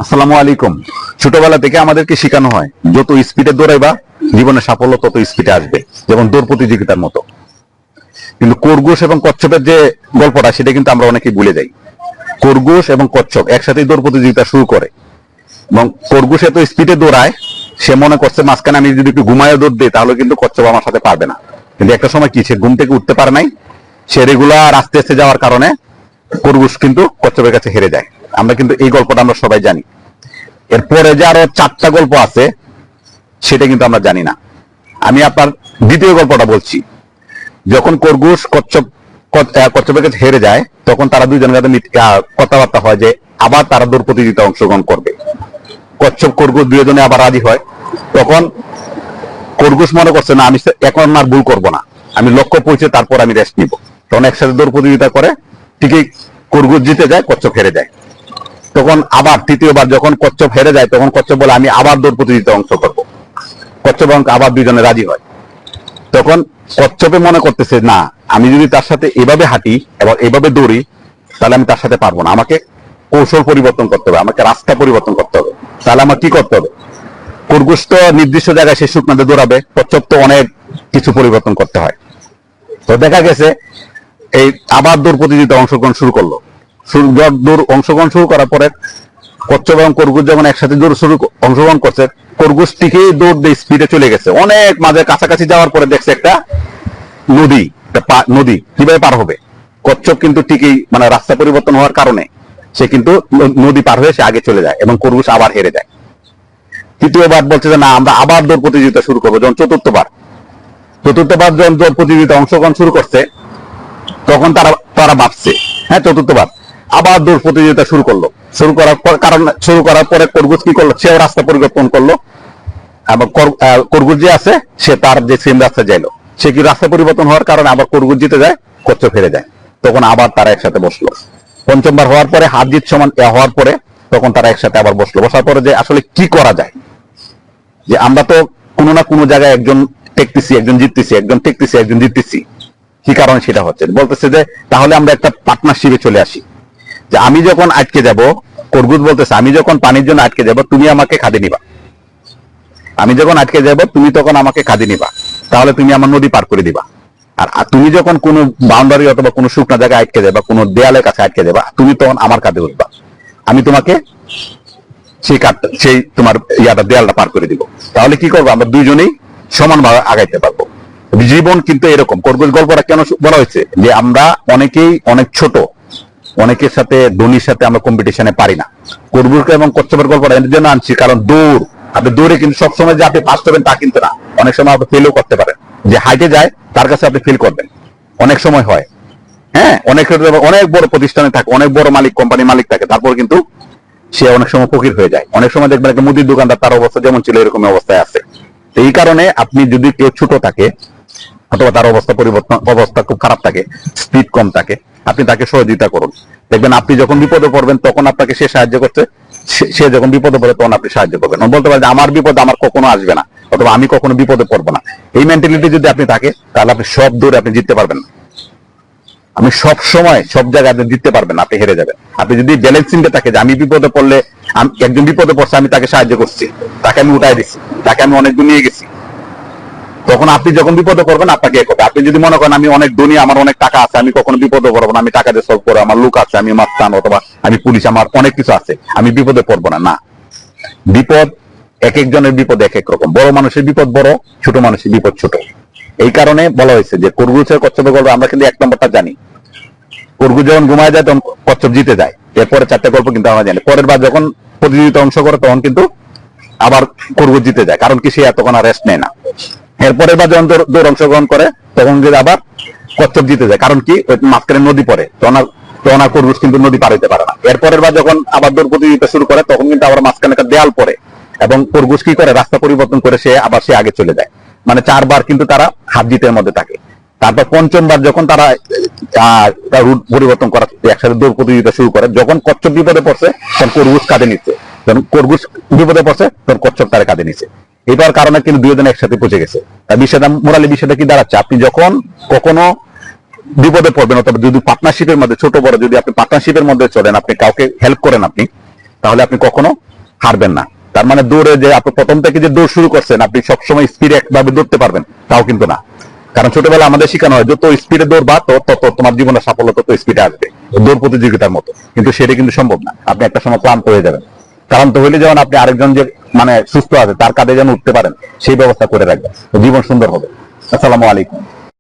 আসসালামু আলাইকুম। ছোটবেলা থেকে আমাদেরকে শেখানো হয় যত স্পিডে দৌড়াইবা জীবনে সাফল্য তত স্পিডে আসবে, যেমন দৌড় প্রতিযোগিতার মতো। কিন্তু খরগোশ এবং কচ্ছপের যে গল্পটা সেটা কিন্তু আমরা অনেকেই ভুলে যাই। খরগোশ এবং কচ্ছপ একসাথে দৌড় প্রতিযোগিতা শুরু করে এবং খরগোশ এত স্পিডে দৌড়ায় সে মনে করছে মাঝখানে আমি যদি একটু ঘুমায় দৌড় দিই তাহলে কিন্তু কচ্ছপ আমার সাথে পারবে না। কিন্তু একটা সময় কি, সে ঘুম থেকে উঠতে পারে নাই, সে রেগুলার আস্তে আস্তে যাওয়ার কারণে খরগোশ কিন্তু কচ্ছপের কাছে হেরে যায়। আমরা কিন্তু এই গল্পটা আমরা সবাই জানি। এরপরে যে আরো 4টা গল্প আছে সেটা কিন্তু আমরা জানি না। আমি আপনার দ্বিতীয় গল্পটা বলছি। যখন খরগোশ কচ্ছপের কাছে হেরে যায় তখন তারা দুইজনের কাছে কথাবার্তা হয় যে আবার তারা দৌড় প্রতিযোগিতা অংশগ্রহণ করবে। কচ্ছপ খরগোশ দুজনে আবার রাজি হয়। তখন খরগোশ মনে করছে না, আমি এখন আর ভুল করবো না, আমি লক্ষ্য পৌঁছে তারপর আমি রেস্ট নিব। তখন একসাথে দৌড় প্রতিযোগিতা করে, ঠিকই খরগোশ জিতে যায়, কচ্ছপ হেরে যায়। তখন আবার তৃতীয়বার যখন কচ্ছপ হেরে যায় তখন কচ্ছপ বলে আমি আবার দৌড় প্রতিযোগিতায় অংশ করবো। কচ্ছপ আবার দুইজনে রাজি হয়। তখন কচ্ছপে মনে করতেছে না, আমি যদি তার সাথে এভাবে হাঁটি এবং এভাবে দৌড়ি তাহলে আমি তার সাথে পারবো না, আমাকে কৌশল পরিবর্তন করতে হবে, আমাকে রাস্তা পরিবর্তন করতে হবে। তাহলে আমার কি করতে হবে? খরগোশ তো নির্দিষ্ট জায়গায় সে শুকনাতে দৌড়াবে, কচ্ছপ তো অনেক কিছু পরিবর্তন করতে হয়। তো দেখা গেছে এই আবার দৌড় প্রতিযোগিতা অংশগ্রহণ শুরু করলো। দৌড় অংশগ্রহণ শুরু করার পরে কচ্ছপ এবং খরগোশ যখন একসাথে দৌড় অংশগ্রহণ করছে, খরগোশ টিকেই দৌড় দিয়ে স্পিডে চলে গেছে। অনেক মাঝে কাছাকাছি যাওয়ার পরে দেখছে একটা নদী, নদী কিভাবে পার হবে। কচ্ছপ কিন্তু ঠিকই মানে রাস্তা পরিবর্তন হওয়ার কারণে সে কিন্তু নদী পার হয়ে সে আগে চলে যায় এবং খরগোশ আবার হেরে যায়। তৃতীয়বার বলছে যে না, আমরা আবার দৌড় প্রতিযোগিতা শুরু করবো। যখন চতুর্থবার যখন দৌড় প্রতিযোগিতা অংশগ্রহণ শুরু করছে তখন তারা ভাবছে হ্যাঁ চতুর্থবার আবার দৌড় প্রতিযোগিতা শুরু করার পরে খরগোশ কি করলো, সেও রাস্তা পরিবর্তন করলো এবং খরগোশ যে আছে সে তার যে সেম রাস্তা যাইলো। সে কি রাস্তা পরিবর্তন হওয়ার কারণে আবার খরগোশ জিতে যায়, কচ্ছপ হেরে যায়। তখন আবার তারা একসাথে বসলো। পঞ্চমবার হওয়ার পরে হাত জিত সমান হওয়ার পরে তখন তারা একসাথে আবার বসলো। বসার পরে যে আসলে কি করা যায়, যে আমরা তো কোনো না কোনো জায়গায় একজন টেকতেছি, একজন জিততেছি, একজন টেকতেছি, একজন জিততেছি, কি কারণে সেটা হচ্ছে। বলতেছে যে তাহলে আমরা একটা পার্টনারশিপে চলে আসি, যে আমি যখন আটকে যাব, খরগোশ বলতেছে আমি যখন পানির জন্য আটকে যাব তুমি আমাকে খাদে নিবা, আমি যখন আটকে যাব তুমি তখন আমাকে খাদে নিবা, তাহলে তুমি আমার নদী পার করে দিবা। আর তুমি যখন কোনো বাউন্ডারি অথবা কোনো শুকনা জায়গায় আটকে যাবা, কোনো দেয়ালের কাছে আটকে যাবা, তুমি তখন আমার কাঁধে উঠবা, আমি তোমাকে সেই তোমার দেয়ালটা পার করে দিব। তাহলে কি করবো, আমরা দুইজনেই সমানভাবে আগাইতে পারবো। জীবন কিন্তু এরকম। খরগোশ গল্পটা কেন বলা হয়েছে, যে আমরা অনেকেই অনেক ছোট, অনেকের সাথে ধনীর সাথে আমরা কম্পিটিশনে পারি না। খরগোশ এবং কচ্ছপের গল্পটা এর জন্য আনছি কারণ আপনি দৌড়ে কিন্তু সবসময় যে আপনি ফার্স্ট হবেন তা কিন্তু না, অনেক সময় আপনি ফেলও করতে পারেন। যে হাইটে যায় তার কাছে আপনি ফেল করবেন, অনেক সময় হয়। হ্যাঁ, অনেক বড় প্রতিষ্ঠানে থাকে, অনেক বড় কোম্পানির মালিক থাকে, তারপর কিন্তু সে অনেক সময় ফকির হয়ে যায়। অনেক সময় দেখবেন একটা মুদির দোকানদার, তার অবস্থা যেমন ছিল এরকম অবস্থায় আছে। এই কারণে আপনি যদি কেউ ছোট থাকে অথবা তার অবস্থা খুব খারাপ থাকে, স্পিড কম থাকে, আপনি তাকে সহযোগিতা করুন। দেখবেন আপনি যখন বিপদে পড়বেন তখন আপনাকে সে সাহায্য করছে, সে যখন বিপদে পড়ে তখন আপনি সাহায্য করবেন। বলতে পারেন যে আমার বিপদ আমার কখনো আসবে না, অথবা আমি কখনো বিপদে পড়বো না। এই মেন্টালিটি যদি আপনি থাকে তাহলে আপনি সব দৌড়ে আপনি জিততে পারবেন না। আমি সব সময় সব জায়গায় আপনি জিততে পারবেন, আপনি হেরে যাবেন। আপনি যদি ব্যালেন্সিংটা থাকে যে আমি বিপদে পড়লে, একজন বিপদে পড়ছে আমি তাকে সাহায্য করছি, তাকে আমি উঠাই দিচ্ছি, তাকে আমি অনেক দূর নিয়ে গেছি, তখন আপনি যখন বিপদে পড়বেন আপনাকে করবে। আপনি যদি মনে করেন আমি অনেক ধনী, আমার অনেক টাকা আছে, আমি কখনো বিপদে পড়বো না, আমি টাকা দিয়ে সলভ করে, আমার লোক আছে, আমি মাস্তান অথবা আমি পুলিশ, আমার অনেক কিছু আছে, আমি বিপদে পড়বো না, না। বিপদ এক একজনের বিপদ এক এক রকম। বড় মানুষের বিপদ বড়, ছোট মানুষের বিপদ ছোট। এই কারণে বলা হয়েছে যে খরগোশের কচ্ছপের গল্প আমরা কিন্তু 1 নম্বরটা জানি। খরগোশ যখন ঘুমায় যায় তখন কচ্ছপ জিতে যায়। এরপরে 4টা গল্প কিন্তু আমরা জানি। পরের বার যখন প্রতিযোগিতা অংশ করে তখন কিন্তু আবার খরগোশ জিতে যায়, কারণ কি সে এতক্ষণ আর রেস্ট নেয় না। এরপরের বার যখন দৌড় অংশগ্রহণ করে তখন কিন্তু আবার কচ্ছপ জিতে যায়, কারণ কি ওই মাঝখানে নদী পড়ে, তখন আর খরগোশ কিন্তু নদী পার হইতে পারে না। এরপরের বার যখন আবার দৌড় প্রতিযোগিতা শুরু করে তখন কিন্তু আবার মাঝখানে একটা দেয়াল পড়ে এবং খরগোশ কি করে, রাস্তা পরিবর্তন করে সে আগে চলে যায়। মানে 4বার কিন্তু তারা হাত জিতের মধ্যে থাকে। তারপর 5ম বার যখন তারা রুট পরিবর্তন করা একসাথে দৌড় প্রতিযোগিতা শুরু করে, যখন কচ্ছপ বিপদে পড়ছে তখন খরগোশ কাঁধে নিচ্ছে, যখন খরগোশ বিপদে পড়ছে তখন কচ্ছপ তার কাঁধে নিচ্ছে। এটার কারণে কিন্তু দুইজন একসাথে পৌঁছে গেছে। মোরালি বিষয়টা কি দাঁড়াচ্ছে, আপনি যখন কখনো বিপদে পড়বেন অথবা যদি পার্টনারশিপের মধ্যে, ছোট বড় যদি আপনি পার্টনারশিপের মধ্যে চলেন, আপনি কাউকে হেল্প করেন আপনি, তাহলে আপনি কখনো হারবেন না। তার মানে দৌড়ে যে আপনি প্রথম থেকে যে দৌড় শুরু করছেন আপনি সবসময় স্পিডে একভাবে দৌড়তে পারবেন, তাও কিন্তু না। কারণ ছোটবেলা আমাদের শেখানো হয় যত স্পিডে দৌড়বা তত তোমার জীবনের সাফল্য তত স্পিডে আসবে, দৌড় প্রতিযোগিতার মতো। কিন্তু সেটা কিন্তু সম্ভব না, আপনি একটা সময় ক্লান্ত হয়ে যাবেন। ক্লান্ত হইলে যেমন আপনি আরেকজন যে মানে সুস্থ আছে তার কাঁধে যেন উঠতে পারেন সেই ব্যবস্থা করে রাখবেন, জীবন সুন্দর হবে। আসসালামু আলাইকুম।